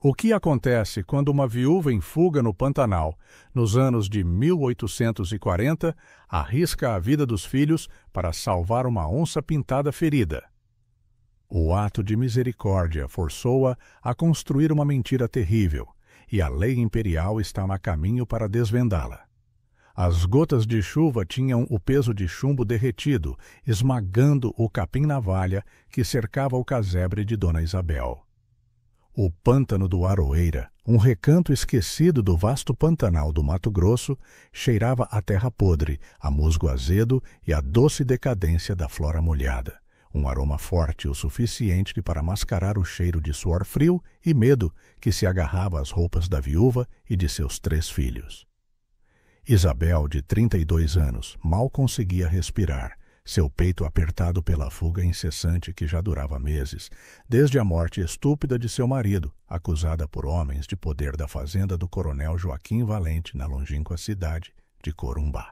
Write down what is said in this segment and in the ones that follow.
O que acontece quando uma viúva em fuga no Pantanal, nos anos de 1840, arrisca a vida dos filhos para salvar uma onça-pintada ferida? O ato de misericórdia forçou-a a construir uma mentira terrível, e a lei imperial estava a caminho para desvendá-la. As gotas de chuva tinham o peso de chumbo derretido, esmagando o capim-navalha que cercava o casebre de Dona Isabel. O pântano do Aroeira, um recanto esquecido do vasto Pantanal do Mato Grosso, cheirava a terra podre, a musgo azedo e a doce decadência da flora molhada. Um aroma forte o suficiente para mascarar o cheiro de suor frio e medo que se agarrava às roupas da viúva e de seus 3 filhos. Isabel, de 32 anos, mal conseguia respirar, seu peito apertado pela fuga incessante que já durava meses, desde a morte estúpida de seu marido, acusada por homens de poder da fazenda do coronel Joaquim Valente na longínqua cidade de Corumbá.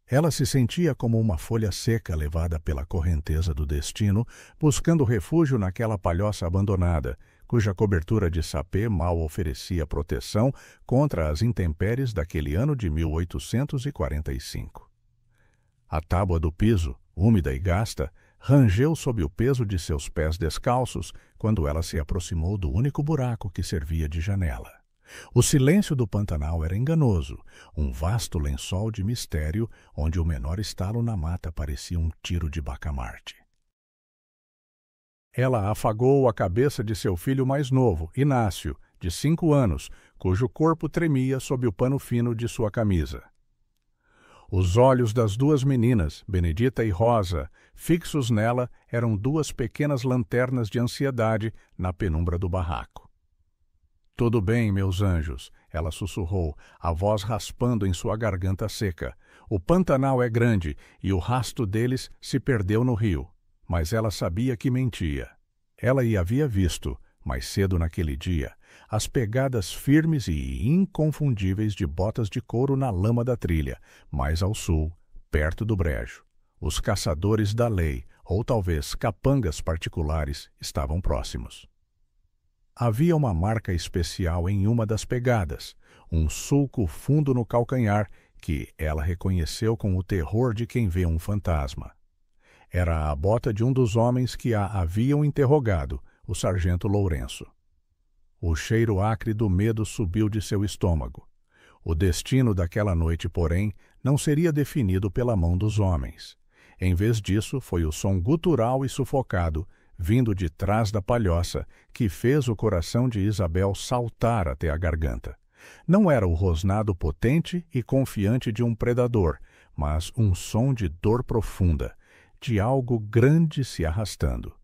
Ela se sentia como uma folha seca levada pela correnteza do destino, buscando refúgio naquela palhoça abandonada, cuja cobertura de sapê mal oferecia proteção contra as intempéries daquele ano de 1845. A tábua do piso, úmida e gasta, rangeu sob o peso de seus pés descalços quando ela se aproximou do único buraco que servia de janela. O silêncio do Pantanal era enganoso, um vasto lençol de mistério onde o menor estalo na mata parecia um tiro de bacamarte. Ela afagou a cabeça de seu filho mais novo, Inácio, de 5 anos, cujo corpo tremia sob o pano fino de sua camisa. Os olhos das 2 meninas, Benedita e Rosa, fixos nela, eram 2 pequenas lanternas de ansiedade na penumbra do barraco. "Tudo bem, meus anjos", ela sussurrou, a voz raspando em sua garganta seca. "O Pantanal é grande e o rasto deles se perdeu no rio." Mas ela sabia que mentia. Ela e havia visto, mais cedo naquele dia, as pegadas firmes e inconfundíveis de botas de couro na lama da trilha, mais ao sul, perto do brejo. Os caçadores da lei, ou talvez capangas particulares, estavam próximos. Havia uma marca especial em uma das pegadas, um sulco fundo no calcanhar que ela reconheceu com o terror de quem vê um fantasma. Era a bota de um dos homens que a haviam interrogado, o sargento Lourenço. O cheiro acre do medo subiu de seu estômago. O destino daquela noite, porém, não seria definido pela mão dos homens. Em vez disso, foi o som gutural e sufocado, vindo de trás da palhoça, que fez o coração de Isabel saltar até a garganta. Não era o rosnado potente e confiante de um predador, mas um som de dor profunda, de algo grande se arrastando.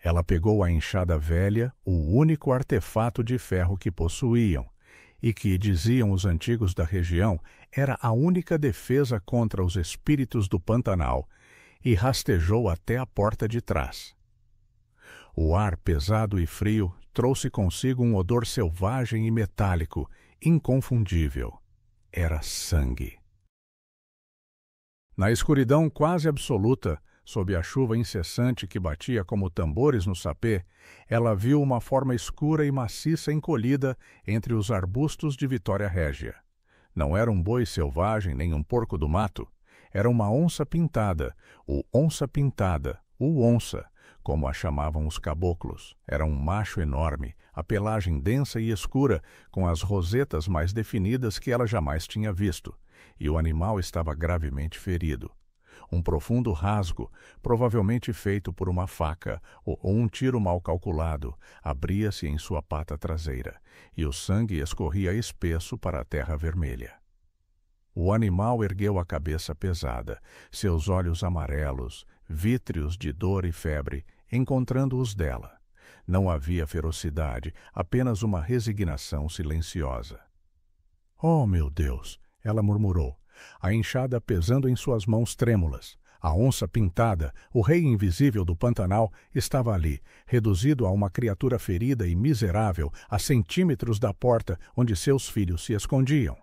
Ela pegou a enxada velha, o único artefato de ferro que possuíam, e que, diziam os antigos da região, era a única defesa contra os espíritos do Pantanal, e rastejou até a porta de trás. O ar pesado e frio trouxe consigo um odor selvagem e metálico, inconfundível. Era sangue. Na escuridão quase absoluta, sob a chuva incessante que batia como tambores no sapê, ela viu uma forma escura e maciça encolhida entre os arbustos de Vitória Régia. Não era um boi selvagem nem um porco do mato. Era uma onça pintada, o onça, como a chamavam os caboclos. Era um macho enorme, a pelagem densa e escura, com as rosetas mais definidas que ela jamais tinha visto, e o animal estava gravemente ferido. Um profundo rasgo, provavelmente feito por uma faca ou um tiro mal calculado, abria-se em sua pata traseira, e o sangue escorria espesso para a terra vermelha. O animal ergueu a cabeça pesada, seus olhos amarelos, vítreos de dor e febre, encontrando os dela. Não havia ferocidade, apenas uma resignação silenciosa. "Oh, meu Deus!" ela murmurou, a enxada pesando em suas mãos trêmulas. A onça pintada, o rei invisível do Pantanal, estava ali, reduzido a uma criatura ferida e miserável a centímetros da porta onde seus filhos se escondiam.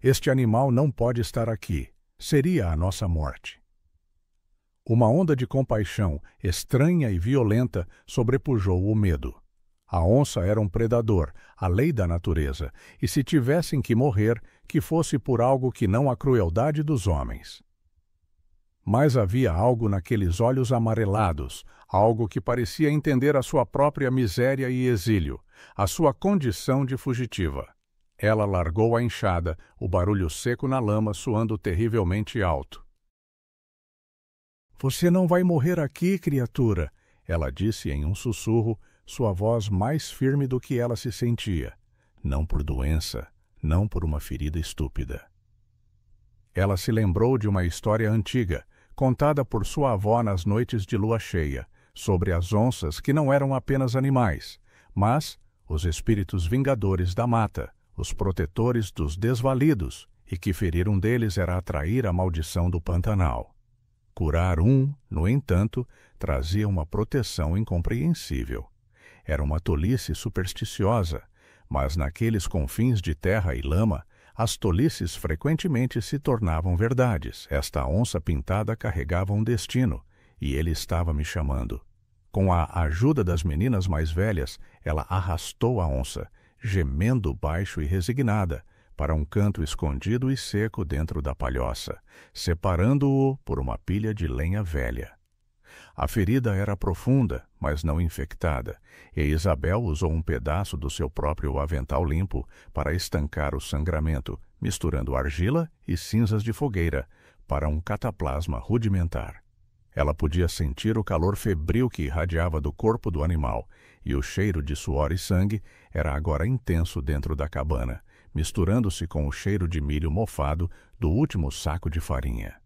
Este animal não pode estar aqui. Seria a nossa morte. Uma onda de compaixão, estranha e violenta, sobrepujou o medo. A onça era um predador, a lei da natureza, e se tivessem que morrer, que fosse por algo que não a crueldade dos homens. Mas havia algo naqueles olhos amarelados, algo que parecia entender a sua própria miséria e exílio, a sua condição de fugitiva. Ela largou a enxada, o barulho seco na lama soando terrivelmente alto. "Você não vai morrer aqui, criatura", ela disse em um sussurro, sua voz mais firme do que ela se sentia. Não por doença, não por uma ferida estúpida. Ela se lembrou de uma história antiga, contada por sua avó nas noites de lua cheia, sobre as onças que não eram apenas animais, mas os espíritos vingadores da mata, os protetores dos desvalidos, e que ferir um deles era atrair a maldição do Pantanal. Curar um, no entanto, trazia uma proteção incompreensível. Era uma tolice supersticiosa, mas naqueles confins de terra e lama, as tolices frequentemente se tornavam verdades. Esta onça pintada carregava um destino, e ele estava me chamando. Com a ajuda das meninas mais velhas, ela arrastou a onça, gemendo baixo e resignada, para um canto escondido e seco dentro da palhoça, separando-o por uma pilha de lenha velha. A ferida era profunda, mas não infectada, e Isabel usou um pedaço do seu próprio avental limpo para estancar o sangramento, misturando argila e cinzas de fogueira para um cataplasma rudimentar. Ela podia sentir o calor febril que irradiava do corpo do animal, e o cheiro de suor e sangue era agora intenso dentro da cabana, misturando-se com o cheiro de milho mofado do último saco de farinha.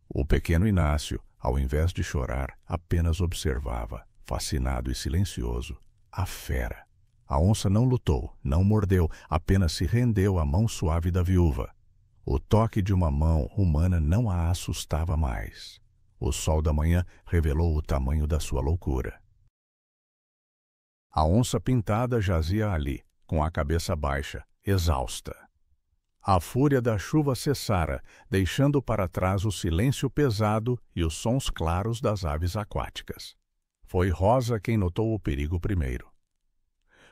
O pequeno Inácio, ao invés de chorar, apenas observava, fascinado e silencioso, a fera. A onça não lutou, não mordeu, apenas se rendeu à mão suave da viúva. O toque de uma mão humana não a assustava mais. O sol da manhã revelou o tamanho da sua loucura. A onça pintada jazia ali, com a cabeça baixa, exausta. A fúria da chuva cessara, deixando para trás o silêncio pesado e os sons claros das aves aquáticas. Foi Rosa quem notou o perigo primeiro.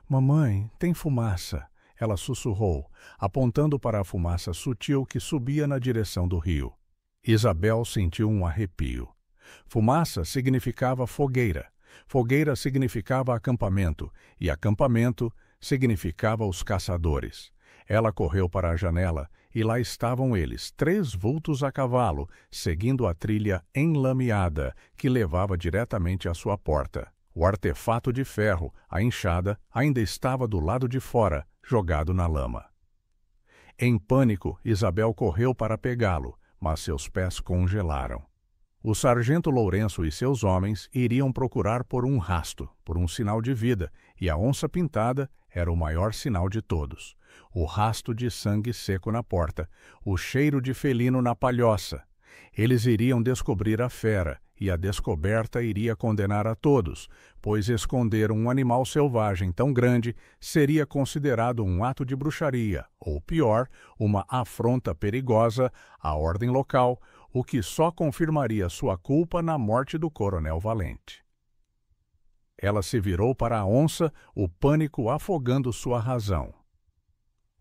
"Mamãe, tem fumaça", ela sussurrou, apontando para a fumaça sutil que subia na direção do rio. Isabel sentiu um arrepio. Fumaça significava fogueira, fogueira significava acampamento, e acampamento significava os caçadores. Ela correu para a janela e lá estavam eles, 3 vultos a cavalo, seguindo a trilha enlameada que levava diretamente à sua porta. O artefato de ferro, a enxada, ainda estava do lado de fora, jogado na lama. Em pânico, Isabel correu para pegá-lo, mas seus pés congelaram. O sargento Lourenço e seus homens iriam procurar por um rasto, por um sinal de vida, e a onça pintada era o maior sinal de todos. O rasto de sangue seco na porta, o cheiro de felino na palhoça. Eles iriam descobrir a fera, e a descoberta iria condenar a todos, pois esconder um animal selvagem tão grande seria considerado um ato de bruxaria, ou pior, uma afronta perigosa à ordem local, o que só confirmaria sua culpa na morte do coronel Valente. Ela se virou para a onça, o pânico afogando sua razão.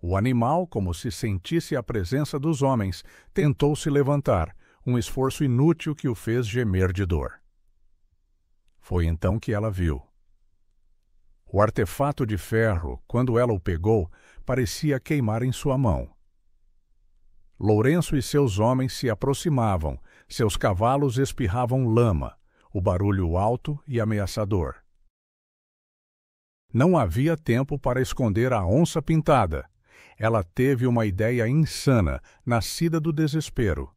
O animal, como se sentisse a presença dos homens, tentou se levantar, um esforço inútil que o fez gemer de dor. Foi então que ela viu. O artefato de ferro, quando ela o pegou, parecia queimar em sua mão. Lourenço e seus homens se aproximavam, seus cavalos espirravam lama, o barulho alto e ameaçador. Não havia tempo para esconder a onça pintada. Ela teve uma ideia insana, nascida do desespero.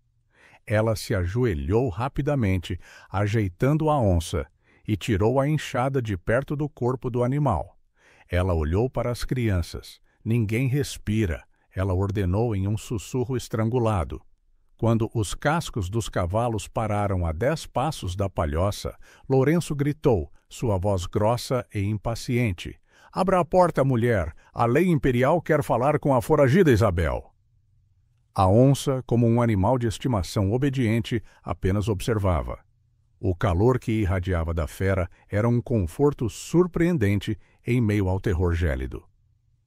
Ela se ajoelhou rapidamente, ajeitando a onça, e tirou a enxada de perto do corpo do animal. Ela olhou para as crianças. "Ninguém respira", ela ordenou em um sussurro estrangulado. Quando os cascos dos cavalos pararam a 10 passos da palhoça, Lourenço gritou, sua voz grossa e impaciente: "Abra a porta, mulher! A lei imperial quer falar com a foragida Isabel!" A onça, como um animal de estimação obediente, apenas observava. O calor que irradiava da fera era um conforto surpreendente em meio ao terror gélido.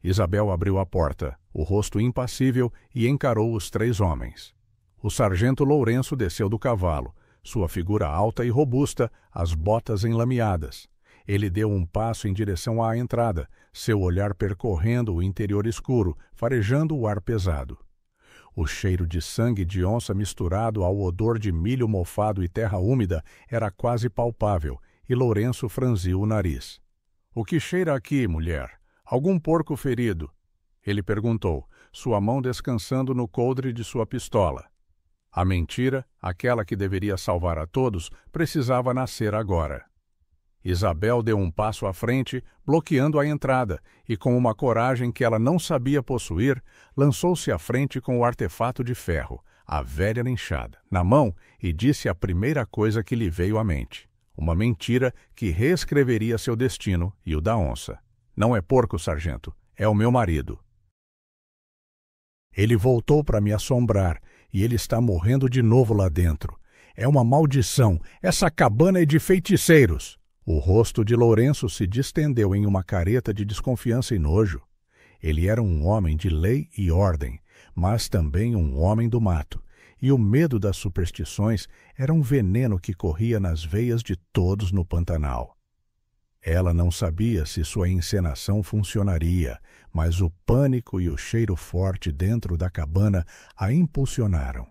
Isabel abriu a porta, o rosto impassível, e encarou os 3 homens. O sargento Lourenço desceu do cavalo, sua figura alta e robusta, as botas enlameadas. Ele deu um passo em direção à entrada, seu olhar percorrendo o interior escuro, farejando o ar pesado. O cheiro de sangue de onça misturado ao odor de milho mofado e terra úmida era quase palpável, e Lourenço franziu o nariz. — O que cheira aqui, mulher? Algum porco ferido? Ele perguntou, sua mão descansando no coldre de sua pistola. A mentira, aquela que deveria salvar a todos, precisava nascer agora. Isabel deu um passo à frente, bloqueando a entrada, e com uma coragem que ela não sabia possuir, lançou-se à frente com o artefato de ferro, a velha enxada, na mão, e disse a primeira coisa que lhe veio à mente. Uma mentira que reescreveria seu destino e o da onça. — Não é porco, sargento, é o meu marido. Ele voltou para me assombrar, e ele está morrendo de novo lá dentro. É uma maldição, essa cabana é de feiticeiros. O rosto de Lourenço se distendeu em uma careta de desconfiança e nojo. Ele era um homem de lei e ordem, mas também um homem do mato, e o medo das superstições era um veneno que corria nas veias de todos no Pantanal. Ela não sabia se sua encenação funcionaria, mas o pânico e o cheiro forte dentro da cabana a impulsionaram.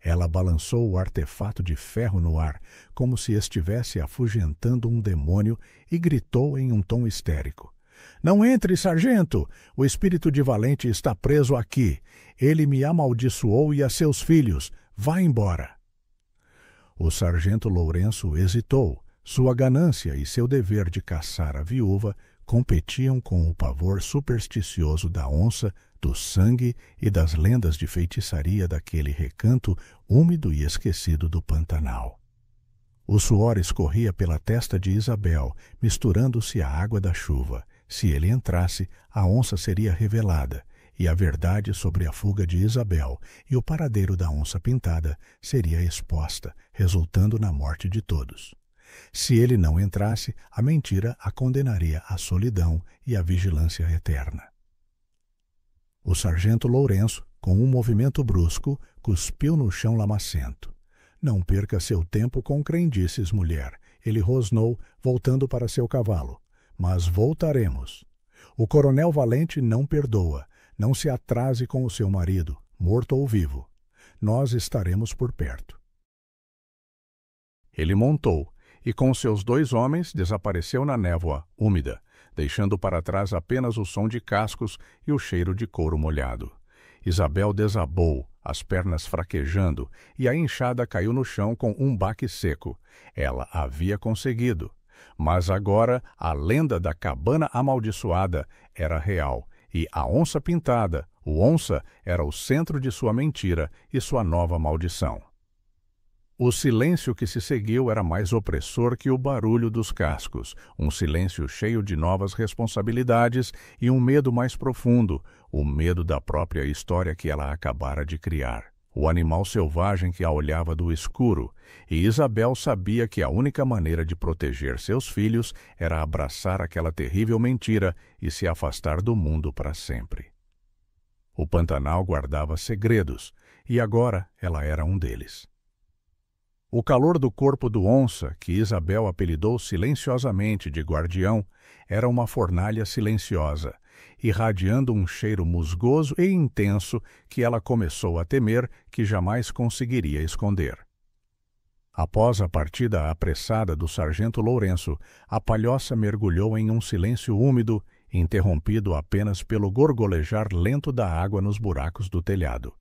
Ela balançou o artefato de ferro no ar, como se estivesse afugentando um demônio, e gritou em um tom histérico. — Não entre, sargento! O espírito de Valente está preso aqui. Ele me amaldiçoou e a seus filhos. Vá embora! O sargento Lourenço hesitou. Sua ganância e seu dever de caçar a viúva competiam com o pavor supersticioso da onça, do sangue e das lendas de feitiçaria daquele recanto úmido e esquecido do Pantanal. O suor escorria pela testa de Isabel, misturando-se à água da chuva. Se ele entrasse, a onça seria revelada, e a verdade sobre a fuga de Isabel e o paradeiro da onça pintada seria exposta, resultando na morte de todos. Se ele não entrasse, a mentira a condenaria à solidão e à vigilância eterna. O sargento Lourenço, com um movimento brusco, cuspiu no chão lamacento. — Não perca seu tempo com crendices, mulher. Ele rosnou, voltando para seu cavalo. — Mas voltaremos. O coronel Valente não perdoa. Não se atrase com o seu marido, morto ou vivo. Nós estaremos por perto. Ele montou, e com seus 2 homens desapareceu na névoa úmida, deixando para trás apenas o som de cascos e o cheiro de couro molhado. Isabel desabou, as pernas fraquejando, e a enxada caiu no chão com um baque seco. Ela havia conseguido. Mas agora a lenda da cabana amaldiçoada era real, e a onça pintada, o onça, era o centro de sua mentira e sua nova maldição. O silêncio que se seguiu era mais opressor que o barulho dos cascos, um silêncio cheio de novas responsabilidades e um medo mais profundo, o medo da própria história que ela acabara de criar. O animal selvagem que a olhava do escuro, e Isabel sabia que a única maneira de proteger seus filhos era abraçar aquela terrível mentira e se afastar do mundo para sempre. O Pantanal guardava segredos, e agora ela era um deles. O calor do corpo do onça, que Isabel apelidou silenciosamente de guardião, era uma fornalha silenciosa, irradiando um cheiro musgoso e intenso que ela começou a temer que jamais conseguiria esconder. Após a partida apressada do sargento Lourenço, a palhoça mergulhou em um silêncio úmido, interrompido apenas pelo gorgolejar lento da água nos buracos do telhado.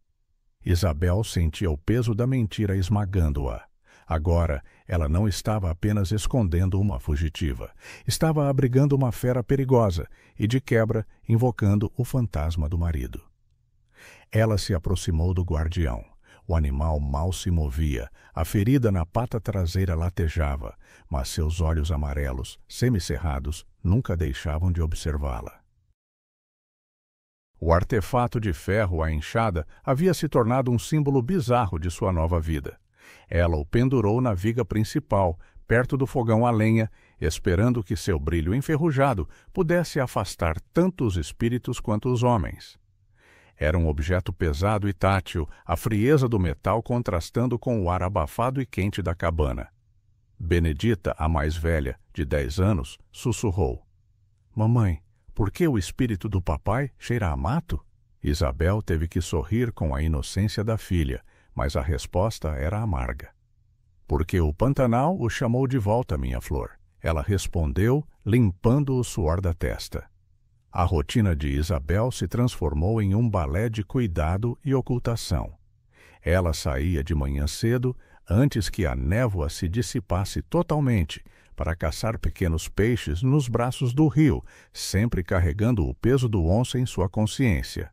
Isabel sentia o peso da mentira esmagando-a. Agora, ela não estava apenas escondendo uma fugitiva. Estava abrigando uma fera perigosa e, de quebra, invocando o fantasma do marido. Ela se aproximou do guardião. O animal mal se movia, a ferida na pata traseira latejava, mas seus olhos amarelos, semicerrados, nunca deixavam de observá-la. O artefato de ferro, a enxada, havia se tornado um símbolo bizarro de sua nova vida. Ela o pendurou na viga principal, perto do fogão a lenha, esperando que seu brilho enferrujado pudesse afastar tanto os espíritos quanto os homens. Era um objeto pesado e tátil, a frieza do metal contrastando com o ar abafado e quente da cabana. Benedita, a mais velha, de 10 anos, sussurrou: "Mamãe, por que o espírito do papai cheira a mato?" Isabel teve que sorrir com a inocência da filha, mas a resposta era amarga. "Porque o Pantanal o chamou de volta, minha flor," ela respondeu, limpando o suor da testa. A rotina de Isabel se transformou em um balé de cuidado e ocultação. Ela saía de manhã cedo, antes que a névoa se dissipasse totalmente, para caçar pequenos peixes nos braços do rio, sempre carregando o peso do onça em sua consciência.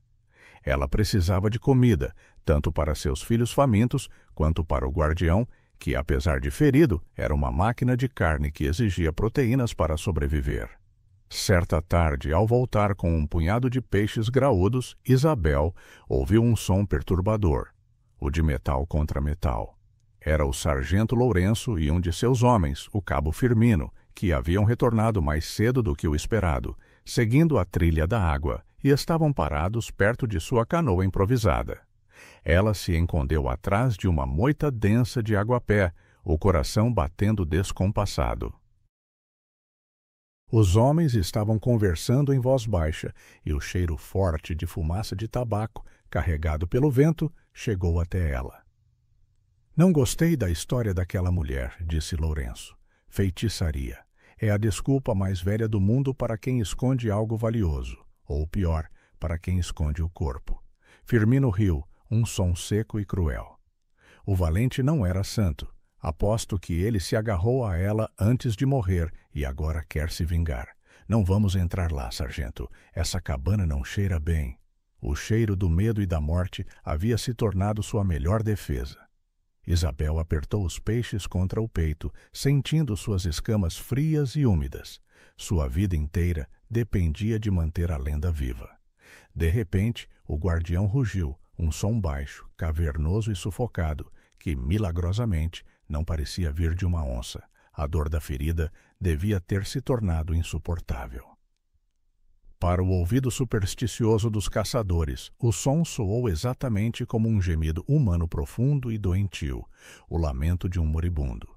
Ela precisava de comida, tanto para seus filhos famintos, quanto para o guardião, que, apesar de ferido, era uma máquina de carne que exigia proteínas para sobreviver. Certa tarde, ao voltar com um punhado de peixes graúdos, Isabel ouviu um som perturbador, o de metal contra metal. Era o sargento Lourenço e um de seus homens, o cabo Firmino, que haviam retornado mais cedo do que o esperado, seguindo a trilha da água, e estavam parados perto de sua canoa improvisada. Ela se escondeu atrás de uma moita densa de aguapé, o coração batendo descompassado. Os homens estavam conversando em voz baixa, e o cheiro forte de fumaça de tabaco, carregado pelo vento, chegou até ela. "Não gostei da história daquela mulher", disse Lourenço. "Feitiçaria. É a desculpa mais velha do mundo para quem esconde algo valioso, ou pior, para quem esconde o corpo." Firmino riu, um som seco e cruel. "O valente não era santo. Aposto que ele se agarrou a ela antes de morrer e agora quer se vingar. Não vamos entrar lá, sargento. Essa cabana não cheira bem." O cheiro do medo e da morte havia se tornado sua melhor defesa. Isabel apertou os peixes contra o peito, sentindo suas escamas frias e úmidas. Sua vida inteira dependia de manter a lenda viva. De repente, o guardião rugiu, um som baixo, cavernoso e sufocado, que, milagrosamente, não parecia vir de uma onça. A dor da ferida devia ter se tornado insuportável. Para o ouvido supersticioso dos caçadores, o som soou exatamente como um gemido humano profundo e doentio, o lamento de um moribundo.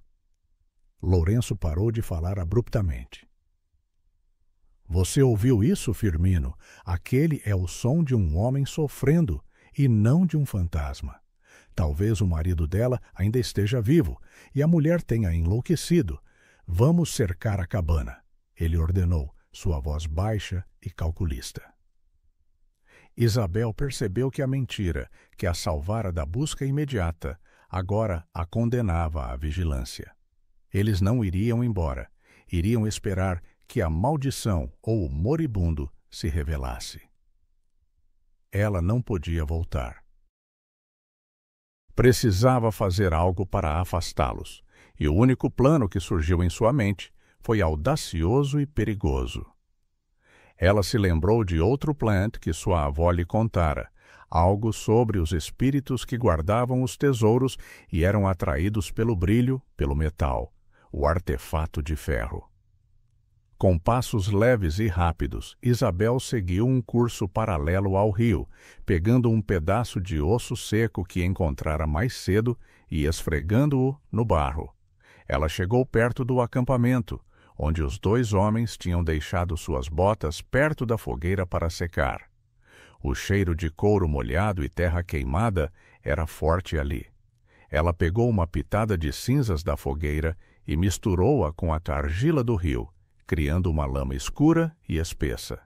Lourenço parou de falar abruptamente. "Você ouviu isso, Firmino? Aquele é o som de um homem sofrendo, e não de um fantasma. Talvez o marido dela ainda esteja vivo, e a mulher tenha enlouquecido. Vamos cercar a cabana", ele ordenou, sua voz baixa e calculista. Isabel percebeu que a mentira, que a salvara da busca imediata, agora a condenava à vigilância. Eles não iriam embora, iriam esperar que a maldição ou o moribundo se revelasse. Ela não podia voltar. Precisava fazer algo para afastá-los, e o único plano que surgiu em sua mente foi audacioso e perigoso. Ela se lembrou de outro plant que sua avó lhe contara, algo sobre os espíritos que guardavam os tesouros e eram atraídos pelo brilho, pelo metal, o artefato de ferro. Com passos leves e rápidos, Isabel seguiu um curso paralelo ao rio, pegando um pedaço de osso seco que encontrara mais cedo e esfregando-o no barro. Ela chegou perto do acampamento, onde os 2 homens tinham deixado suas botas perto da fogueira para secar. O cheiro de couro molhado e terra queimada era forte ali. Ela pegou uma pitada de cinzas da fogueira e misturou-a com a argila do rio, criando uma lama escura e espessa.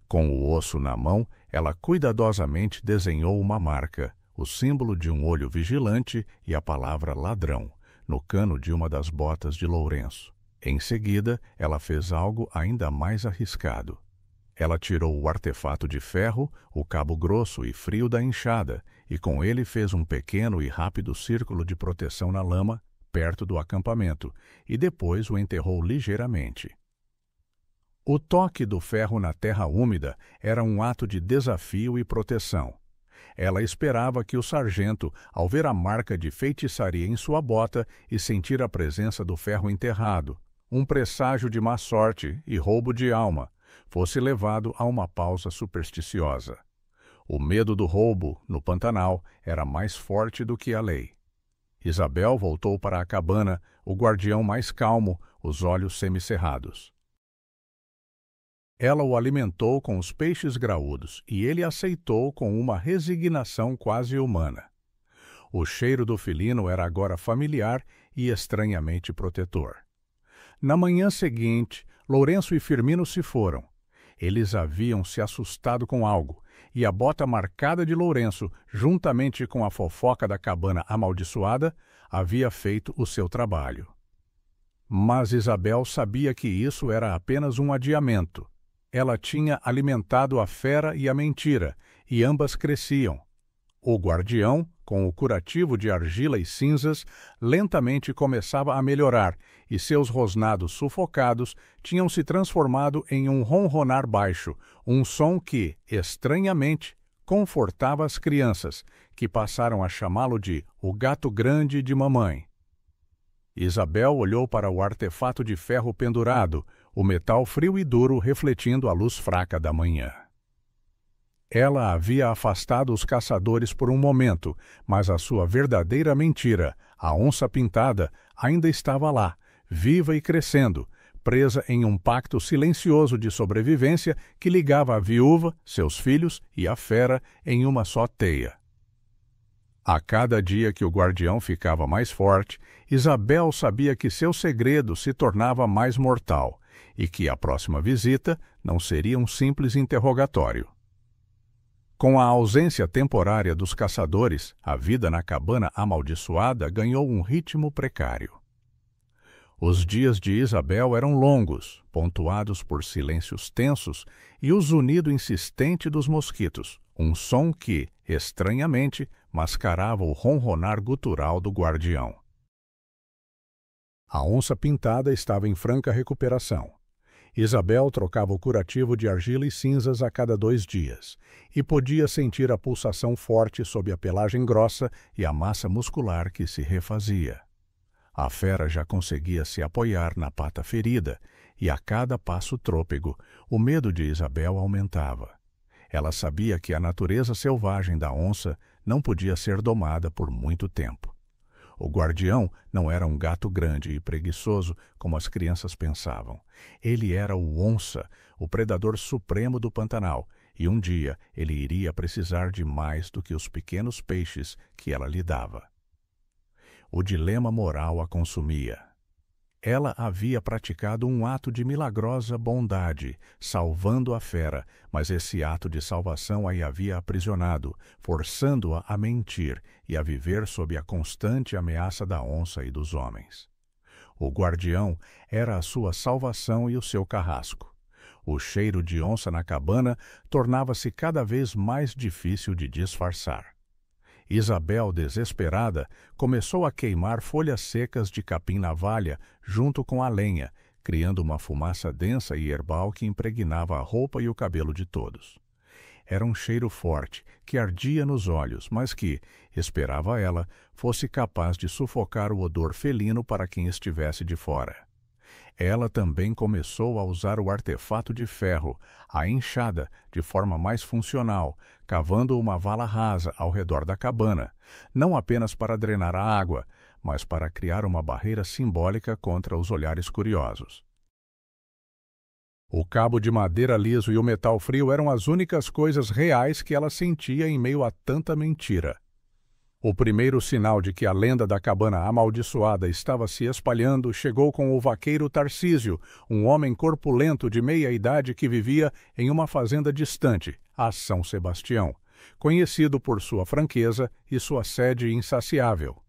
Com o osso na mão, ela cuidadosamente desenhou uma marca, o símbolo de um olho vigilante e a palavra ladrão, no cano de uma das botas de Lourenço. Em seguida, ela fez algo ainda mais arriscado. Ela tirou o artefato de ferro, o cabo grosso e frio da enxada, e com ele fez um pequeno e rápido círculo de proteção na lama, perto do acampamento, e depois o enterrou ligeiramente. O toque do ferro na terra úmida era um ato de desafio e proteção. Ela esperava que o sargento, ao ver a marca de feitiçaria em sua bota e sentir a presença do ferro enterrado, um presságio de má sorte e roubo de alma, fosse levado a uma pausa supersticiosa. O medo do roubo, no Pantanal, era mais forte do que a lei. Isabel voltou para a cabana, o guardião mais calmo, os olhos semicerrados. Ela o alimentou com os peixes graúdos e ele aceitou com uma resignação quase humana. O cheiro do felino era agora familiar e estranhamente protetor. Na manhã seguinte, Lourenço e Firmino se foram. Eles haviam se assustado com algo, e a bota marcada de Lourenço, juntamente com a fofoca da cabana amaldiçoada, havia feito o seu trabalho. Mas Isabel sabia que isso era apenas um adiamento. Ela tinha alimentado a fera e a mentira, e ambas cresciam. O guardião, com o curativo de argila e cinzas, lentamente começava a melhorar, e seus rosnados sufocados tinham se transformado em um ronronar baixo, um som que, estranhamente, confortava as crianças, que passaram a chamá-lo de o gato grande de mamãe. Isabel olhou para o artefato de ferro pendurado, o metal frio e duro refletindo a luz fraca da manhã. Ela havia afastado os caçadores por um momento, mas a sua verdadeira mentira, a onça pintada, ainda estava lá, viva e crescendo, presa em um pacto silencioso de sobrevivência que ligava a viúva, seus filhos e a fera em uma só teia. A cada dia que o guardião ficava mais forte, Isabel sabia que seu segredo se tornava mais mortal e que a próxima visita não seria um simples interrogatório. Com a ausência temporária dos caçadores, a vida na cabana amaldiçoada ganhou um ritmo precário. Os dias de Isabel eram longos, pontuados por silêncios tensos e o zunido insistente dos mosquitos, um som que, estranhamente, mascarava o ronronar gutural do guardião. A onça pintada estava em franca recuperação. Isabel trocava o curativo de argila e cinzas a cada 2 dias, e podia sentir a pulsação forte sob a pelagem grossa e a massa muscular que se refazia. A fera já conseguia se apoiar na pata ferida, e a cada passo trôpego, o medo de Isabel aumentava. Ela sabia que a natureza selvagem da onça não podia ser domada por muito tempo. O guardião não era um gato grande e preguiçoso como as crianças pensavam. Ele era o onça, o predador supremo do Pantanal, e um dia ele iria precisar de mais do que os pequenos peixes que ela lhe dava. O dilema moral a consumia. Ela havia praticado um ato de milagrosa bondade, salvando a fera, mas esse ato de salvação a havia aprisionado, forçando-a a mentir e a viver sob a constante ameaça da onça e dos homens. O guardião era a sua salvação e o seu carrasco. O cheiro de onça na cabana tornava-se cada vez mais difícil de disfarçar. Isabel, desesperada, começou a queimar folhas secas de capim-navalha junto com a lenha, criando uma fumaça densa e herbal que impregnava a roupa e o cabelo de todos. Era um cheiro forte, que ardia nos olhos, mas que, esperava ela, fosse capaz de sufocar o odor felino para quem estivesse de fora. Ela também começou a usar o artefato de ferro, a enxada, de forma mais funcional, cavando uma vala rasa ao redor da cabana, não apenas para drenar a água, mas para criar uma barreira simbólica contra os olhares curiosos. O cabo de madeira liso e o metal frio eram as únicas coisas reais que ela sentia em meio a tanta mentira. O primeiro sinal de que a lenda da cabana amaldiçoada estava se espalhando chegou com o vaqueiro Tarcísio, um homem corpulento de meia-idade que vivia em uma fazenda distante, a São Sebastião, conhecido por sua franqueza e sua sede insaciável.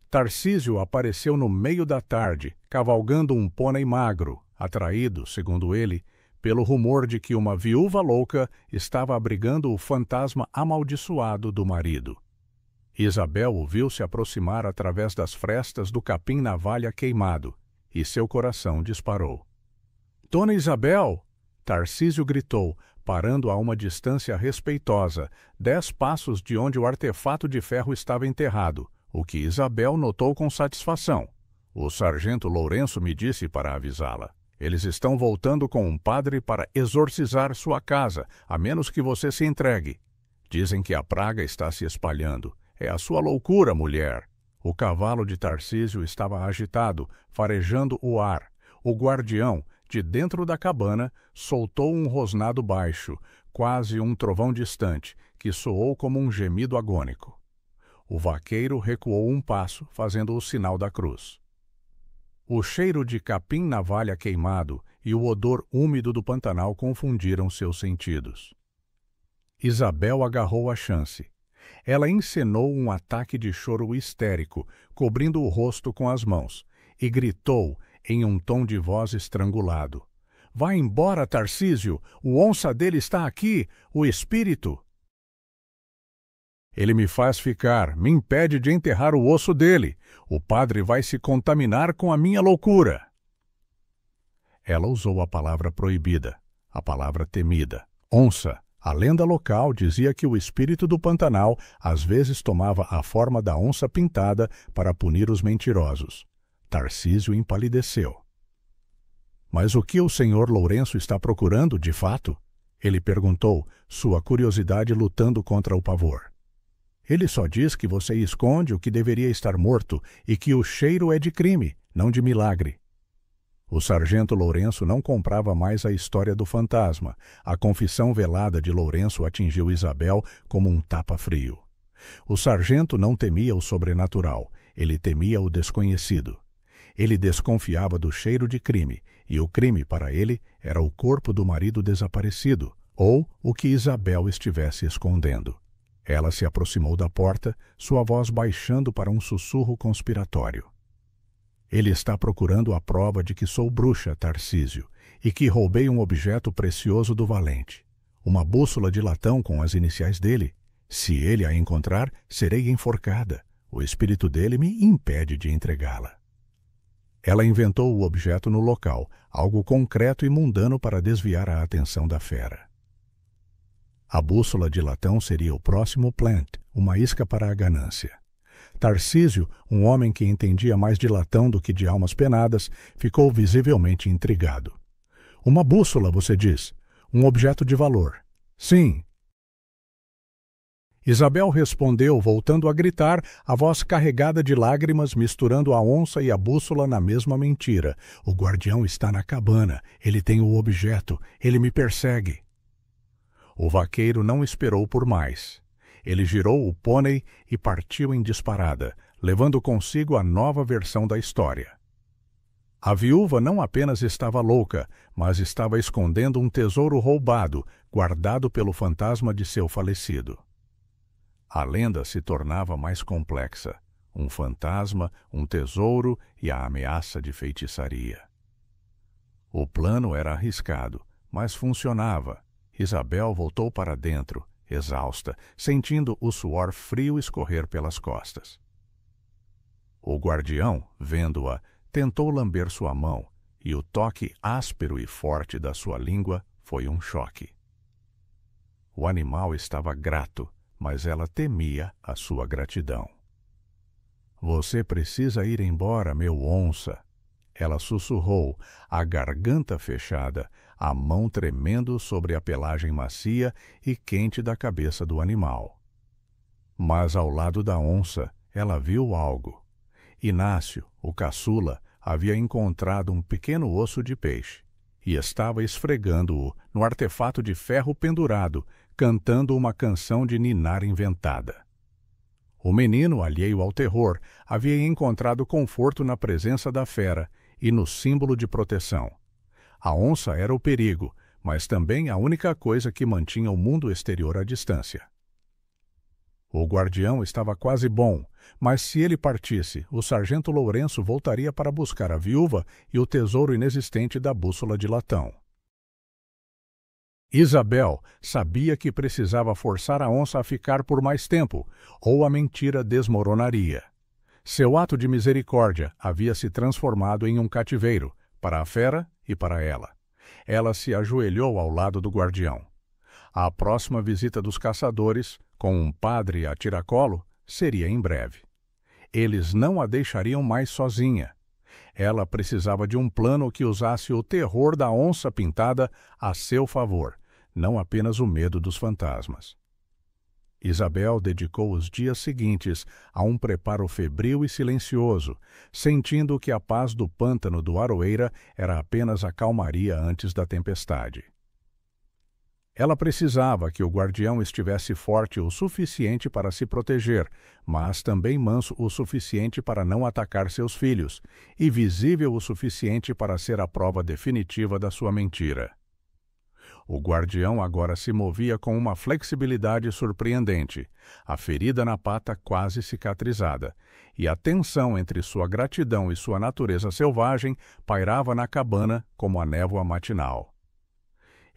Tarcísio apareceu no meio da tarde, cavalgando um pônei magro, atraído, segundo ele, pelo rumor de que uma viúva louca estava abrigando o fantasma amaldiçoado do marido. Isabel o viu se aproximar através das frestas do capim-navalha queimado, e seu coração disparou. — Dona Isabel! Tarcísio gritou, parando a uma distância respeitosa, 10 passos de onde o artefato de ferro estava enterrado, o que Isabel notou com satisfação. O sargento Lourenço me disse para avisá-la. Eles estão voltando com um padre para exorcizar sua casa, a menos que você se entregue. Dizem que a praga está se espalhando. É a sua loucura, mulher. O cavalo de Tarcísio estava agitado, farejando o ar. O guardião, de dentro da cabana, soltou um rosnado baixo, quase um trovão distante, que soou como um gemido agônico. O vaqueiro recuou um passo, fazendo o sinal da cruz. O cheiro de capim-navalha queimado e o odor úmido do Pantanal confundiram seus sentidos. Isabel agarrou a chance. Ela encenou um ataque de choro histérico, cobrindo o rosto com as mãos, e gritou em um tom de voz estrangulado: "Vá embora, Tarcísio! O onça dele está aqui! O espírito!" "Ele me faz ficar, me impede de enterrar o osso dele. O padre vai se contaminar com a minha loucura." Ela usou a palavra proibida, a palavra temida, onça. A lenda local dizia que o espírito do Pantanal às vezes tomava a forma da onça pintada para punir os mentirosos. Tarcísio empalideceu. "Mas o que o senhor Lourenço está procurando, de fato?" Ele perguntou, sua curiosidade lutando contra o pavor. "Ele só diz que você esconde o que deveria estar morto e que o cheiro é de crime, não de milagre." O sargento Lourenço não comprava mais a história do fantasma. A confissão velada de Lourenço atingiu Isabel como um tapa-frio. O sargento não temia o sobrenatural, ele temia o desconhecido. Ele desconfiava do cheiro de crime, e o crime para ele era o corpo do marido desaparecido, ou o que Isabel estivesse escondendo. Ela se aproximou da porta, sua voz baixando para um sussurro conspiratório. "Ele está procurando a prova de que sou bruxa, Tarcísio, e que roubei um objeto precioso do valente. Uma bússola de latão com as iniciais dele. Se ele a encontrar, serei enforcada. O espírito dele me impede de entregá-la." Ela inventou o objeto no local, algo concreto e mundano para desviar a atenção da fera. A bússola de latão seria o próximo plant, uma isca para a ganância. Tarcísio, um homem que entendia mais de latão do que de almas penadas, ficou visivelmente intrigado. "Uma bússola, você diz? Um objeto de valor?" "Sim." Isabel respondeu, voltando a gritar, a voz carregada de lágrimas, misturando a onça e a bússola na mesma mentira. "O guardião está na cabana. Ele tem o objeto. Ele me persegue." O vaqueiro não esperou por mais. Ele girou o pônei e partiu em disparada, levando consigo a nova versão da história. A viúva não apenas estava louca, mas estava escondendo um tesouro roubado, guardado pelo fantasma de seu falecido. A lenda se tornava mais complexa. Um fantasma, um tesouro e a ameaça de feitiçaria. O plano era arriscado, mas funcionava. Isabel voltou para dentro, exausta, sentindo o suor frio escorrer pelas costas. O guardião, vendo-a, tentou lamber sua mão, e o toque áspero e forte da sua língua foi um choque. O animal estava grato, mas ela temia a sua gratidão. "Você precisa ir embora, meu onça." Ela sussurrou, a garganta fechada, a mão tremendo sobre a pelagem macia e quente da cabeça do animal. Mas ao lado da onça, ela viu algo. Inácio, o caçula, havia encontrado um pequeno osso de peixe e estava esfregando-o no artefato de ferro pendurado, cantando uma canção de ninar inventada. O menino, alheio ao terror, havia encontrado conforto na presença da fera e no símbolo de proteção. A onça era o perigo, mas também a única coisa que mantinha o mundo exterior à distância. O guardião estava quase bom, mas se ele partisse, o sargento Lourenço voltaria para buscar a viúva e o tesouro inexistente da bússola de latão. Isabel sabia que precisava forçar a onça a ficar por mais tempo, ou a mentira desmoronaria. Seu ato de misericórdia havia se transformado em um cativeiro, para a fera e para ela. Ela se ajoelhou ao lado do guardião. A próxima visita dos caçadores, com um padre a tiracolo, seria em breve. Eles não a deixariam mais sozinha. Ela precisava de um plano que usasse o terror da onça-pintada a seu favor, não apenas o medo dos fantasmas. Isabel dedicou os dias seguintes a um preparo febril e silencioso, sentindo que a paz do pântano do Aroeira era apenas a calmaria antes da tempestade. Ela precisava que o guardião estivesse forte o suficiente para se proteger, mas também manso o suficiente para não atacar seus filhos, e visível o suficiente para ser a prova definitiva da sua mentira. O guardião agora se movia com uma flexibilidade surpreendente, a ferida na pata quase cicatrizada, e a tensão entre sua gratidão e sua natureza selvagem pairava na cabana como a névoa matinal.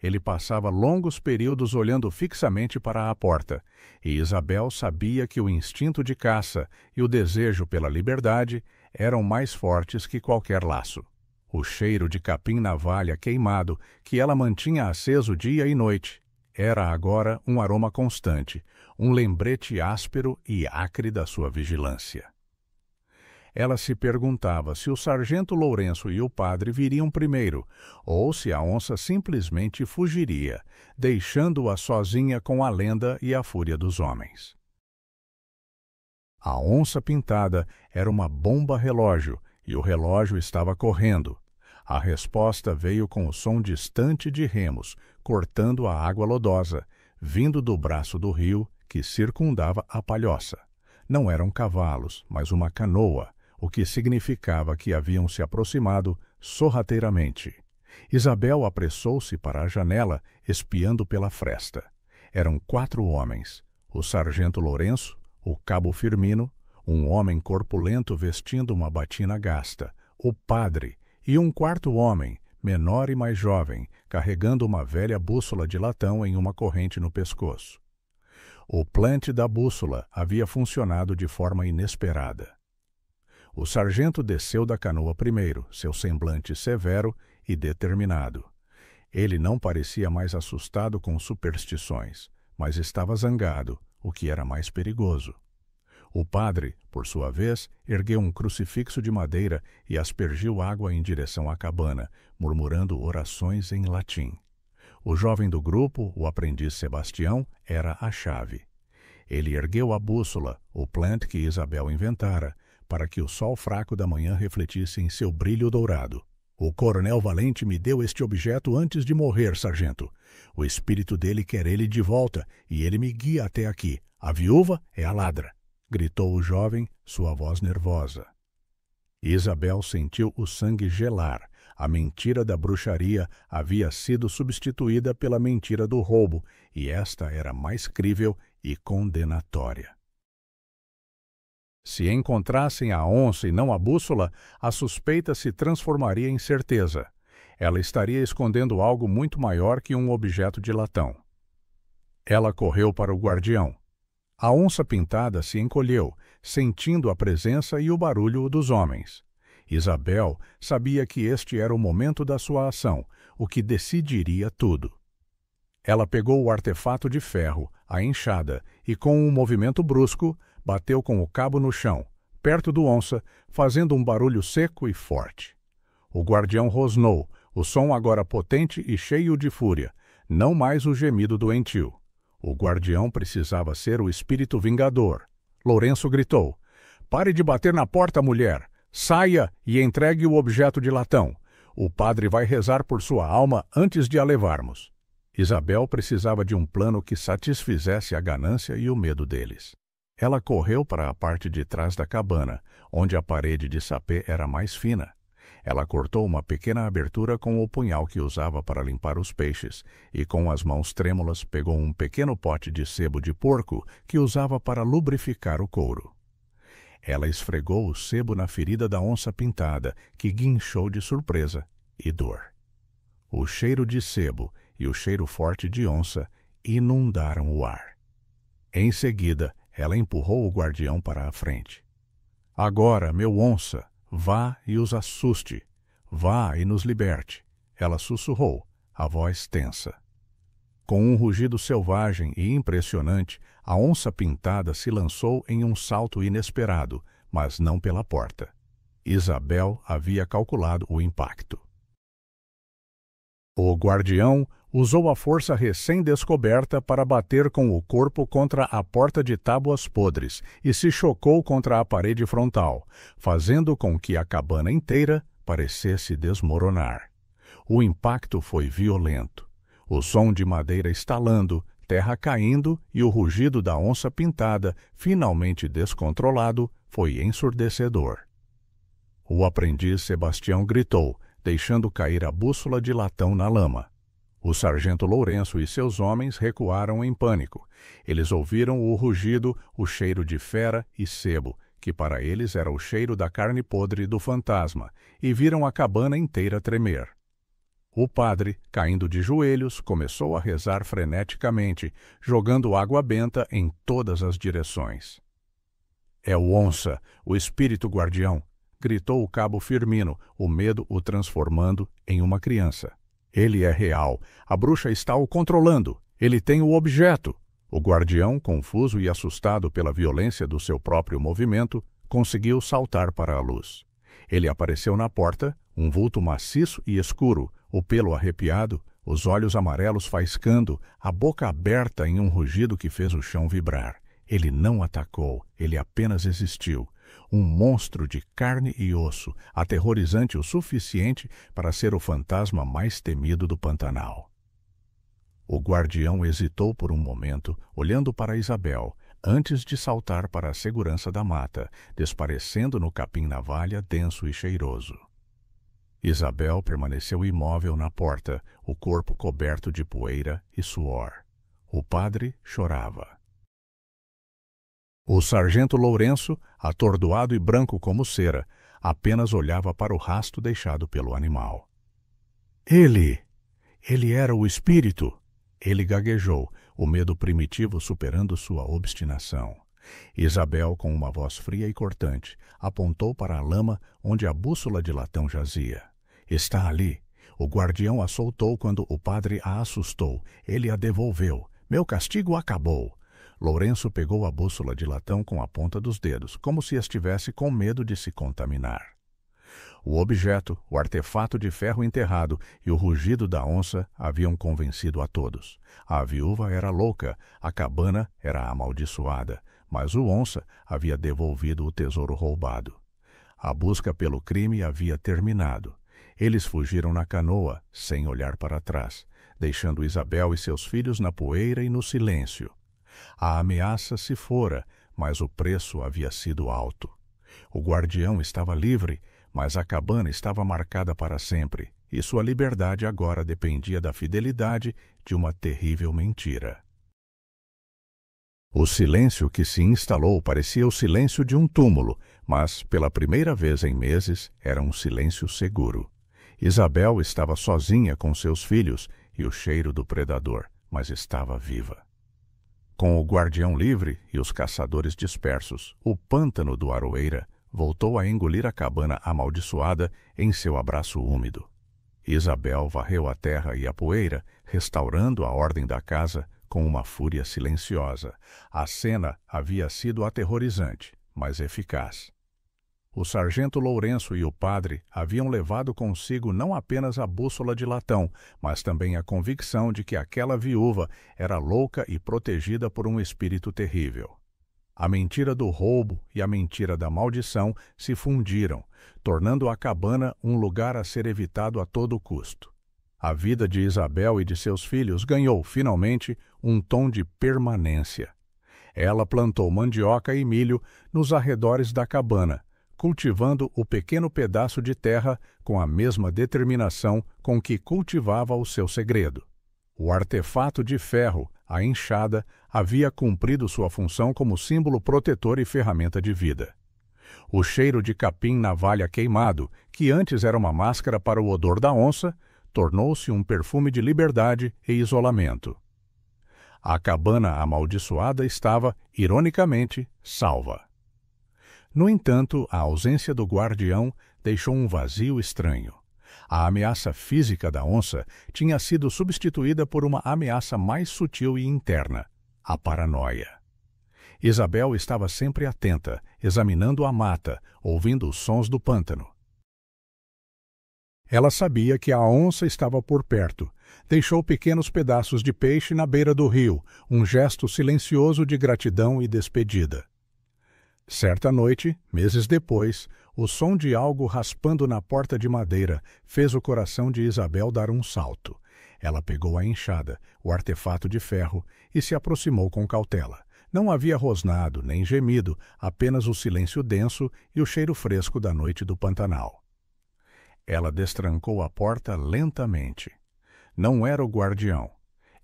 Ele passava longos períodos olhando fixamente para a porta, e Isabel sabia que o instinto de caça e o desejo pela liberdade eram mais fortes que qualquer laço. O cheiro de capim-navalha queimado, que ela mantinha aceso dia e noite, era agora um aroma constante, um lembrete áspero e acre da sua vigilância. Ela se perguntava se o sargento Lourenço e o padre viriam primeiro, ou se a onça simplesmente fugiria, deixando-a sozinha com a lenda e a fúria dos homens. A onça-pintada era uma bomba-relógio, e o relógio estava correndo. A resposta veio com o som distante de remos, cortando a água lodosa, vindo do braço do rio que circundava a palhoça. Não eram cavalos, mas uma canoa, o que significava que haviam se aproximado sorrateiramente. Isabel apressou-se para a janela, espiando pela fresta. Eram 4 homens: o sargento Lourenço, o cabo Firmino, um homem corpulento vestindo uma batina gasta, o padre, e um 4º homem, menor e mais jovem, carregando uma velha bússola de latão em uma corrente no pescoço. O plante da bússola havia funcionado de forma inesperada. O sargento desceu da canoa primeiro, seu semblante severo e determinado. Ele não parecia mais assustado com superstições, mas estava zangado, o que era mais perigoso. O padre, por sua vez, ergueu um crucifixo de madeira e aspergiu água em direção à cabana, murmurando orações em latim. O jovem do grupo, o aprendiz Sebastião, era a chave. Ele ergueu a bússola, o plant que Isabel inventara, para que o sol fraco da manhã refletisse em seu brilho dourado. O coronel Valente me deu este objeto antes de morrer, sargento. O espírito dele quer ele de volta, e ele me guia até aqui. A viúva é a ladra, gritou o jovem, sua voz nervosa. Isabel sentiu o sangue gelar. A mentira da bruxaria havia sido substituída pela mentira do roubo, e esta era mais crível e condenatória. Se encontrassem a onça e não a bússola, a suspeita se transformaria em certeza. Ela estaria escondendo algo muito maior que um objeto de latão. Ela correu para o guardião. A onça-pintada se encolheu, sentindo a presença e o barulho dos homens. Isabel sabia que este era o momento da sua ação, o que decidiria tudo. Ela pegou o artefato de ferro, a enxada, e com um movimento brusco, bateu com o cabo no chão, perto do onça, fazendo um barulho seco e forte. O guardião rosnou, o som agora potente e cheio de fúria, não mais o gemido doentio. O guardião precisava ser o espírito vingador. Lourenço gritou: "Pare de bater na porta, mulher! Saia e entregue o objeto de latão. O padre vai rezar por sua alma antes de a levarmos." Isabel precisava de um plano que satisfizesse a ganância e o medo deles. Ela correu para a parte de trás da cabana, onde a parede de sapê era mais fina. Ela cortou uma pequena abertura com o punhal que usava para limpar os peixes e, com as mãos trêmulas, pegou um pequeno pote de sebo de porco que usava para lubrificar o couro. Ela esfregou o sebo na ferida da onça-pintada, que guinchou de surpresa e dor. O cheiro de sebo e o cheiro forte de onça inundaram o ar. Em seguida, ela empurrou o guardião para a frente. "Agora, meu onça, vá e os assuste. Vá e nos liberte." Ela sussurrou, a voz tensa. Com um rugido selvagem e impressionante, a onça-pintada se lançou em um salto inesperado, mas não pela porta. Isabel havia calculado o impacto. O guardião usou a força recém-descoberta para bater com o corpo contra a porta de tábuas podres e se chocou contra a parede frontal, fazendo com que a cabana inteira parecesse desmoronar. O impacto foi violento. O som de madeira estalando, terra caindo e o rugido da onça pintada, finalmente descontrolado, foi ensurdecedor. O aprendiz Sebastião gritou, deixando cair a bússola de latão na lama. O sargento Lourenço e seus homens recuaram em pânico. Eles ouviram o rugido, o cheiro de fera e sebo, que para eles era o cheiro da carne podre do fantasma, e viram a cabana inteira tremer. O padre, caindo de joelhos, começou a rezar freneticamente, jogando água benta em todas as direções. "É o onça, o espírito guardião!" gritou o cabo Firmino, o medo o transformando em uma criança. "Ele é real. A bruxa está o controlando. Ele tem o objeto." O guardião, confuso e assustado pela violência do seu próprio movimento, conseguiu saltar para a luz. Ele apareceu na porta, um vulto maciço e escuro, o pelo arrepiado, os olhos amarelos faiscando, a boca aberta em um rugido que fez o chão vibrar. Ele não atacou, ele apenas existiu. Um monstro de carne e osso, aterrorizante o suficiente para ser o fantasma mais temido do Pantanal. O guardião hesitou por um momento, olhando para Isabel, antes de saltar para a segurança da mata, desparecendo no capim-navalha denso e cheiroso. Isabel permaneceu imóvel na porta, o corpo coberto de poeira e suor. O padre chorava. O sargento Lourenço, atordoado e branco como cera, apenas olhava para o rasto deixado pelo animal. Ele era o espírito!" Ele gaguejou, o medo primitivo superando sua obstinação. Isabel, com uma voz fria e cortante, apontou para a lama onde a bússola de latão jazia. "Está ali." O guardião a soltou quando o padre a assustou. Ele a devolveu. "Meu castigo acabou." Lourenço pegou a bússola de latão com a ponta dos dedos, como se estivesse com medo de se contaminar. O objeto, o artefato de ferro enterrado e o rugido da onça haviam convencido a todos. A viúva era louca, a cabana era amaldiçoada, mas o onça havia devolvido o tesouro roubado. A busca pelo crime havia terminado. Eles fugiram na canoa, sem olhar para trás, deixando Isabel e seus filhos na poeira e no silêncio. A ameaça se fora, mas o preço havia sido alto. O guardião estava livre, mas a cabana estava marcada para sempre, e sua liberdade agora dependia da fidelidade de uma terrível mentira. O silêncio que se instalou parecia o silêncio de um túmulo, mas, pela primeira vez em meses, era um silêncio seguro. Isabel estava sozinha com seus filhos e o cheiro do predador, mas estava viva. Com o guardião livre e os caçadores dispersos, o pântano do Aroeira voltou a engolir a cabana amaldiçoada em seu abraço úmido. Isabel varreu a terra e a poeira, restaurando a ordem da casa com uma fúria silenciosa. A cena havia sido aterrorizante, mas eficaz. O sargento Lourenço e o padre haviam levado consigo não apenas a bússola de latão, mas também a convicção de que aquela viúva era louca e protegida por um espírito terrível. A mentira do roubo e a mentira da maldição se fundiram, tornando a cabana um lugar a ser evitado a todo custo. A vida de Isabel e de seus filhos ganhou, finalmente, um tom de permanência. Ela plantou mandioca e milho nos arredores da cabana, cultivando o pequeno pedaço de terra com a mesma determinação com que cultivava o seu segredo. O artefato de ferro, a enxada, havia cumprido sua função como símbolo protetor e ferramenta de vida. O cheiro de capim-navalha queimado, que antes era uma máscara para o odor da onça, tornou-se um perfume de liberdade e isolamento. A cabana amaldiçoada estava, ironicamente, salva. No entanto, a ausência do guardião deixou um vazio estranho. A ameaça física da onça tinha sido substituída por uma ameaça mais sutil e interna, a paranoia. Isabel estava sempre atenta, examinando a mata, ouvindo os sons do pântano. Ela sabia que a onça estava por perto. Deixou pequenos pedaços de peixe na beira do rio, um gesto silencioso de gratidão e despedida. Certa noite, meses depois, o som de algo raspando na porta de madeira fez o coração de Isabel dar um salto. Ela pegou a enxada, o artefato de ferro, e se aproximou com cautela. Não havia rosnado nem gemido, apenas o silêncio denso e o cheiro fresco da noite do Pantanal. Ela destrancou a porta lentamente. Não era o guardião.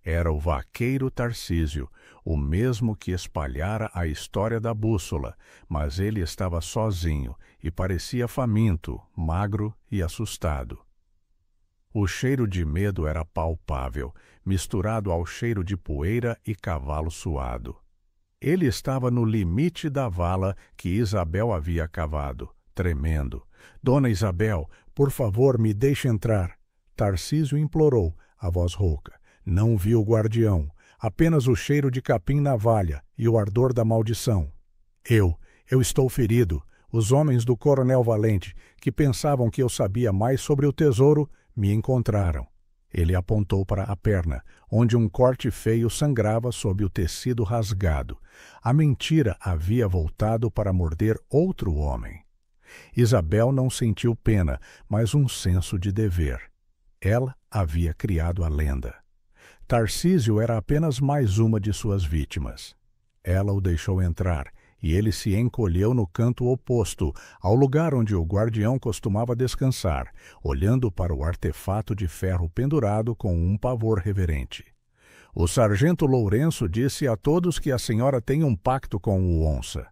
Era o vaqueiro Tarcísio, o mesmo que espalhara a história da bússola, mas ele estava sozinho e parecia faminto, magro e assustado. O cheiro de medo era palpável, misturado ao cheiro de poeira e cavalo suado. Ele estava no limite da vala que Isabel havia cavado, tremendo. Dona Isabel, por favor, me deixe entrar. Tarcísio implorou, a voz rouca. Não viu o guardião, apenas o cheiro de capim na valha e o ardor da maldição. Eu estou ferido. Os homens do Coronel Valente, que pensavam que eu sabia mais sobre o tesouro, me encontraram. Ele apontou para a perna, onde um corte feio sangrava sob o tecido rasgado. A mentira havia voltado para morder outro homem. Isabel não sentiu pena, mas um senso de dever. Ela havia criado a lenda. Tarcísio era apenas mais uma de suas vítimas. Ela o deixou entrar, e ele se encolheu no canto oposto, ao lugar onde o guardião costumava descansar, olhando para o artefato de ferro pendurado com um pavor reverente. O sargento Lourenço disse a todos que a senhora tem um pacto com o onça.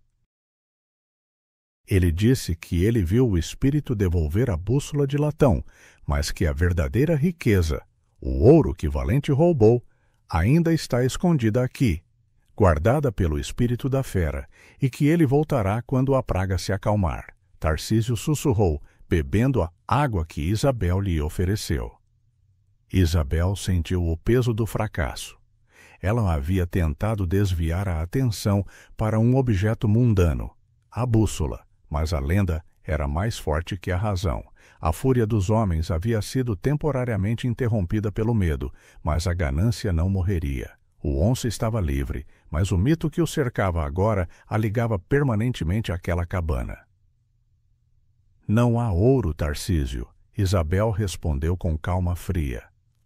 Ele disse que ele viu o espírito devolver a bússola de latão, mas que a verdadeira riqueza, o ouro que Valente roubou, ainda está escondida aqui, guardada pelo espírito da fera, e que ele voltará quando a praga se acalmar. Tarcísio sussurrou, bebendo a água que Isabel lhe ofereceu. Isabel sentiu o peso do fracasso. Ela havia tentado desviar a atenção para um objeto mundano, a bússola, mas a lenda era mais forte que a razão. A fúria dos homens havia sido temporariamente interrompida pelo medo, mas a ganância não morreria. O onça estava livre, mas o mito que o cercava agora a ligava permanentemente àquela cabana. Não há ouro, Tarcísio, Isabel respondeu com calma fria.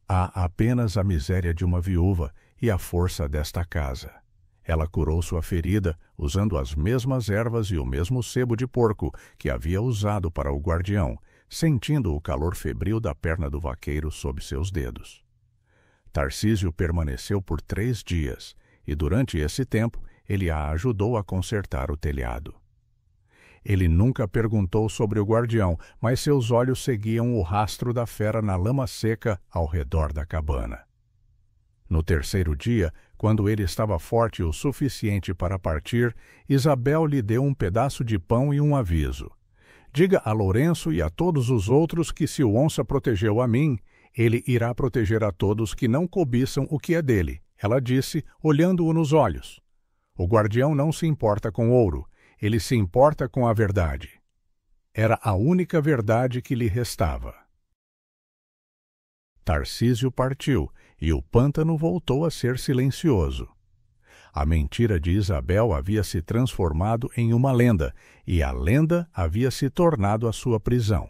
Há apenas a miséria de uma viúva e a força desta casa. Ela curou sua ferida usando as mesmas ervas e o mesmo sebo de porco que havia usado para o guardião, sentindo o calor febril da perna do vaqueiro sob seus dedos. Tarcísio permaneceu por 3 dias, e durante esse tempo ele a ajudou a consertar o telhado. Ele nunca perguntou sobre o guardião, mas seus olhos seguiam o rastro da fera na lama seca ao redor da cabana. No 3º dia, quando ele estava forte o suficiente para partir, Isabel lhe deu um pedaço de pão e um aviso. Diga a Lourenço e a todos os outros que se o onça protegeu a mim, ele irá proteger a todos que não cobiçam o que é dele, ela disse, olhando-o nos olhos. O guardião não se importa com ouro, ele se importa com a verdade. Era a única verdade que lhe restava. Tarcísio partiu, e o pântano voltou a ser silencioso. A mentira de Isabel havia se transformado em uma lenda, e a lenda havia se tornado a sua prisão.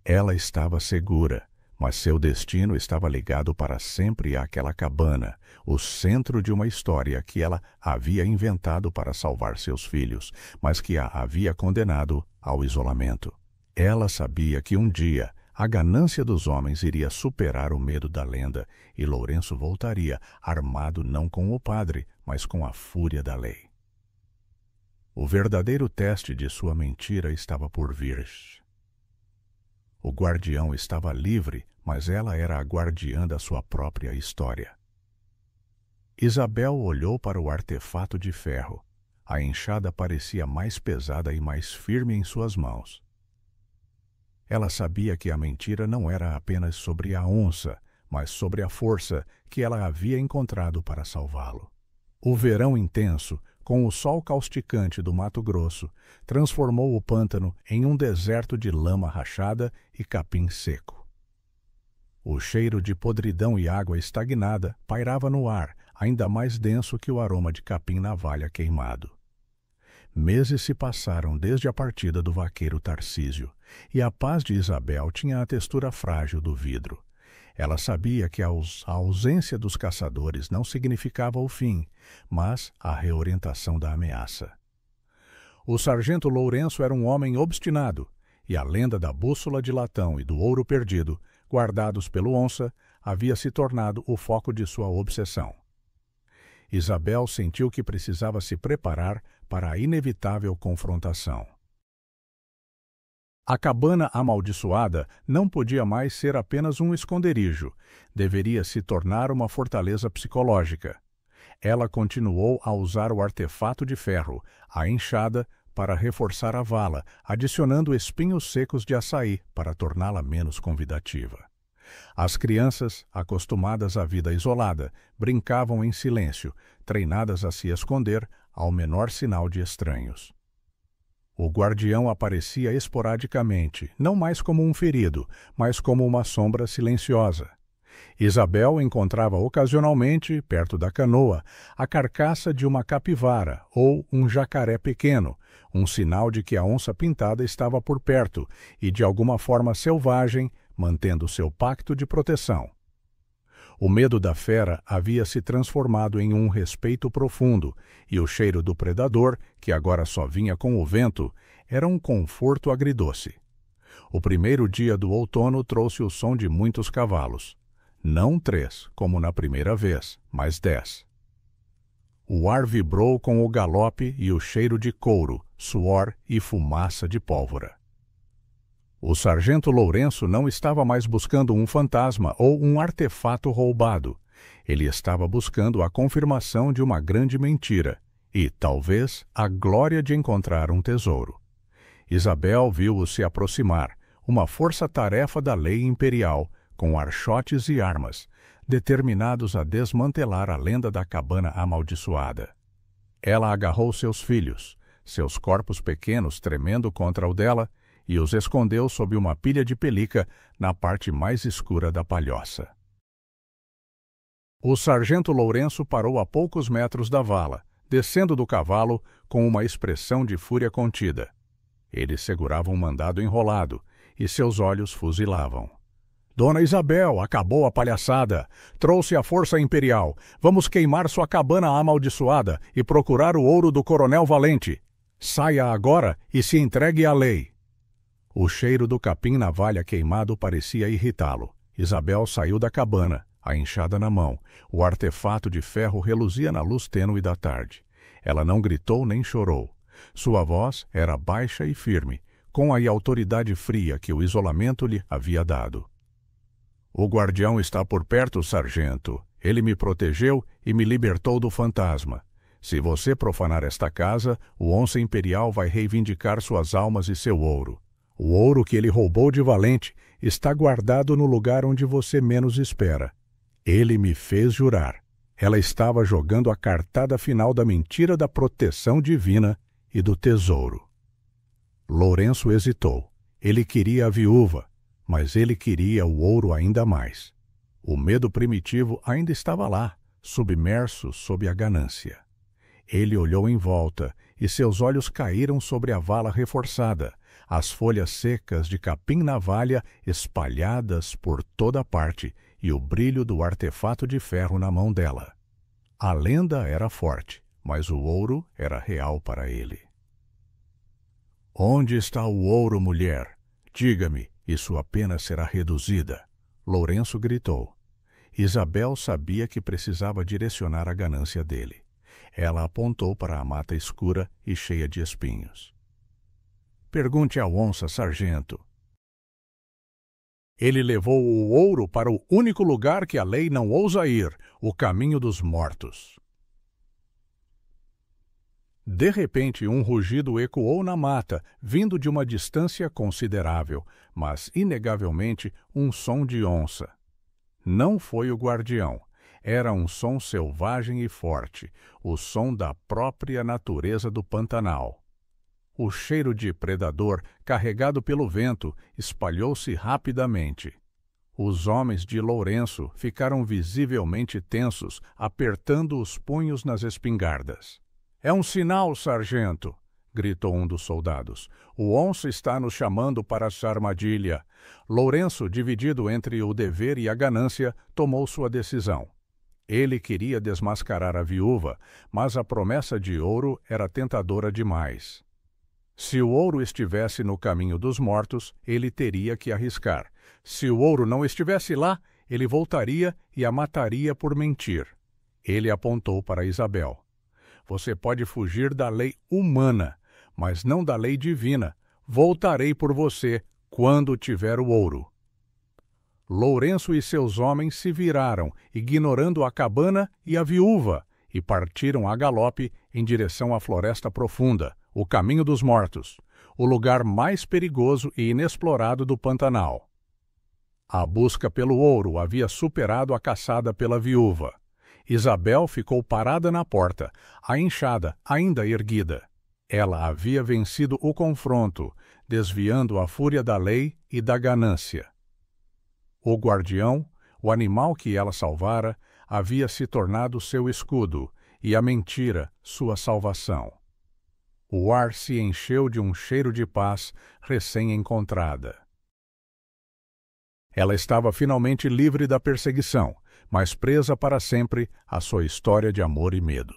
Ela estava segura, mas seu destino estava ligado para sempre àquela cabana, o centro de uma história que ela havia inventado para salvar seus filhos, mas que a havia condenado ao isolamento. Ela sabia que um dia a ganância dos homens iria superar o medo da lenda e Lourenço voltaria, armado não com o padre, mas com a fúria da lei. O verdadeiro teste de sua mentira estava por vir. O guardião estava livre, mas ela era a guardiã da sua própria história. Isabel olhou para o artefato de ferro. A enxada parecia mais pesada e mais firme em suas mãos. Ela sabia que a mentira não era apenas sobre a onça, mas sobre a força que ela havia encontrado para salvá-lo. O verão intenso, com o sol causticante do Mato Grosso, transformou o pântano em um deserto de lama rachada e capim seco. O cheiro de podridão e água estagnada pairava no ar, ainda mais denso que o aroma de capim-navalha queimado. Meses se passaram desde a partida do vaqueiro Tarcísio, e a paz de Isabel tinha a textura frágil do vidro. Ela sabia que a ausência dos caçadores não significava o fim, mas a reorientação da ameaça. O sargento Lourenço era um homem obstinado, e a lenda da bússola de latão e do ouro perdido, guardados pelo onça, havia se tornado o foco de sua obsessão. Isabel sentiu que precisava se preparar para a inevitável confrontação. A cabana amaldiçoada não podia mais ser apenas um esconderijo, deveria se tornar uma fortaleza psicológica. Ela continuou a usar o artefato de ferro, a enxada, para reforçar a vala, adicionando espinhos secos de açaí para torná-la menos convidativa. As crianças, acostumadas à vida isolada, brincavam em silêncio, treinadas a se esconder ao menor sinal de estranhos. O guardião aparecia esporadicamente, não mais como um ferido, mas como uma sombra silenciosa. Isabel encontrava ocasionalmente, perto da canoa, a carcaça de uma capivara ou um jacaré pequeno, um sinal de que a onça-pintada estava por perto e, de alguma forma selvagem, mantendo seu pacto de proteção. O medo da fera havia se transformado em um respeito profundo, e o cheiro do predador, que agora só vinha com o vento, era um conforto agridoce. O primeiro dia do outono trouxe o som de muitos cavalos. Não 3, como na primeira vez, mas 10. O ar vibrou com o galope e o cheiro de couro, suor e fumaça de pólvora. O sargento Lourenço não estava mais buscando um fantasma ou um artefato roubado. Ele estava buscando a confirmação de uma grande mentira e, talvez, a glória de encontrar um tesouro. Isabel viu-o se aproximar, uma força-tarefa da lei imperial, com archotes e armas, determinados a desmantelar a lenda da cabana amaldiçoada. Ela agarrou seus filhos, seus corpos pequenos tremendo contra o dela, e os escondeu sob uma pilha de pelica na parte mais escura da palhoça. O sargento Lourenço parou a poucos metros da vala, descendo do cavalo com uma expressão de fúria contida. Ele segurava um mandado enrolado, e seus olhos fuzilavam. Dona Isabel, acabou a palhaçada. Trouxe a força imperial. Vamos queimar sua cabana amaldiçoada e procurar o ouro do coronel Valente. Saia agora e se entregue à lei. O cheiro do capim-navalha queimado parecia irritá-lo. Isabel saiu da cabana, a enxada na mão. O artefato de ferro reluzia na luz tênue da tarde. Ela não gritou nem chorou. Sua voz era baixa e firme, com a autoridade fria que o isolamento lhe havia dado. O guardião está por perto, sargento. Ele me protegeu e me libertou do fantasma. Se você profanar esta casa, o onça imperial vai reivindicar suas almas e seu ouro. O ouro que ele roubou de Valente está guardado no lugar onde você menos espera. Ele me fez jurar. Ela estava jogando a cartada final da mentira da proteção divina e do tesouro. Lourenço hesitou. Ele queria a viúva, mas ele queria o ouro ainda mais. O medo primitivo ainda estava lá, submerso sob a ganância. Ele olhou em volta e seus olhos caíram sobre a vala reforçada, as folhas secas de capim-navalha espalhadas por toda parte e o brilho do artefato de ferro na mão dela. A lenda era forte, mas o ouro era real para ele. Onde está o ouro, mulher? Diga-me, e sua pena será reduzida. Lourenço gritou. Isabel sabia que precisava direcionar a ganância dele. Ela apontou para a mata escura e cheia de espinhos. Pergunte à onça, sargento. Ele levou o ouro para o único lugar que a lei não ousa ir, o caminho dos mortos. De repente, um rugido ecoou na mata, vindo de uma distância considerável, mas, inegavelmente, um som de onça. Não foi o guardião. Era um som selvagem e forte, o som da própria natureza do Pantanal. O cheiro de predador, carregado pelo vento, espalhou-se rapidamente. Os homens de Lourenço ficaram visivelmente tensos, apertando os punhos nas espingardas. "É um sinal, sargento!" gritou um dos soldados. "O onça está nos chamando para essa armadilha." Lourenço, dividido entre o dever e a ganância, tomou sua decisão. Ele queria desmascarar a viúva, mas a promessa de ouro era tentadora demais. Se o ouro estivesse no caminho dos mortos, ele teria que arriscar. Se o ouro não estivesse lá, ele voltaria e a mataria por mentir. Ele apontou para Isabel. "Você pode fugir da lei humana, mas não da lei divina. Voltarei por você quando tiver o ouro." Lourenço e seus homens se viraram, ignorando a cabana e a viúva, e partiram a galope em direção à floresta profunda, o caminho dos mortos, o lugar mais perigoso e inexplorado do Pantanal. A busca pelo ouro havia superado a caçada pela viúva. Isabel ficou parada na porta, a enxada ainda erguida. Ela havia vencido o confronto, desviando a fúria da lei e da ganância. O guardião, o animal que ela salvara, havia se tornado seu escudo, e a mentira sua salvação. O ar se encheu de um cheiro de paz recém-encontrada. Ela estava finalmente livre da perseguição, mas presa para sempre à sua história de amor e medo.